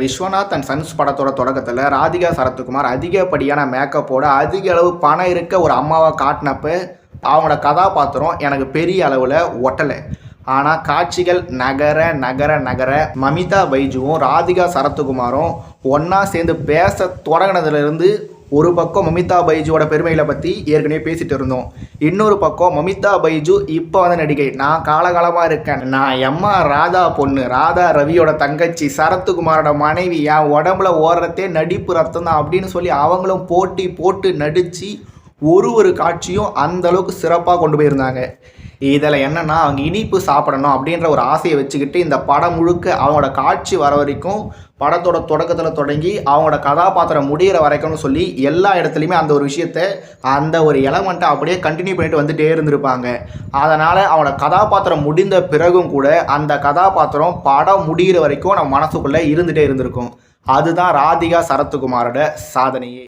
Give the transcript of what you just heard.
Viswanath and sons படத்தோட தொடக்கத்தில் ராதிகா சரத்குமார் அதிகப்படியான மேக்கப்போட அதிக அளவு பணம் இருக்க ஒரு அம்மாவை காட்டினப்ப அவங்களோட கதாபாத்திரம் எனக்கு பெரிய அளவில் ஒட்டலை. ஆனால் காட்சிகள் நகர நகர நகர மமிதா பைஜுவும் ராதிகா சரத்குமாரும் ஒன்றா சேர்ந்து பேச தொடங்கினதுலேருந்து ஒரு பக்கம் மமிதா பைஜுவோட பெருமைகளை பற்றி ஏற்கனவே பேசிகிட்டு இருந்தோம். இன்னொரு பக்கம் மமிதா பைஜு இப்போ வந்து நடிகை, நான் காலகாலமாக இருக்கேன், நான் எம்மா ராதா பொண்ணு, ராதா ரவியோட தங்கச்சி, சரத்குமாரோட மனைவி, என் உடம்புல ஓடுறதே நடிப்பு ரத்தம் தான் அப்படின்னு சொல்லி அவங்களும் போட்டி போட்டு நடித்து ஒரு காட்சியும் அந்தளவுக்கு சிறப்பாக கொண்டு போயிருந்தாங்க. இதில் என்னென்னா அவங்க இனிப்பு சாப்பிடணும் அப்படின்ற ஒரு ஆசையை வச்சுக்கிட்டு இந்த படம் முழுக்க அவங்களோட காட்சி வர வரைக்கும், படத்தோட தொடக்கத்தில் தொடங்கி அவங்களோட கதாபாத்திரம் முடிகிற வரைக்கும்னு சொல்லி எல்லா இடத்துலையுமே அந்த ஒரு விஷயத்தை, அந்த ஒரு எலமெண்ட்டை அப்படியே கண்டினியூ பண்ணிட்டு வந்துகிட்டே இருந்திருப்பாங்க. அதனால் அவங்களோட கதாபாத்திரம் முடிந்த பிறகும் கூட அந்த கதாபாத்திரம் படம் முடிகிற வரைக்கும் நம்ம மனசுக்குள்ளே இருந்துகிட்டே இருந்திருக்கும். அதுதான் ராதிகா சரத்குமாரோட சாதனையே.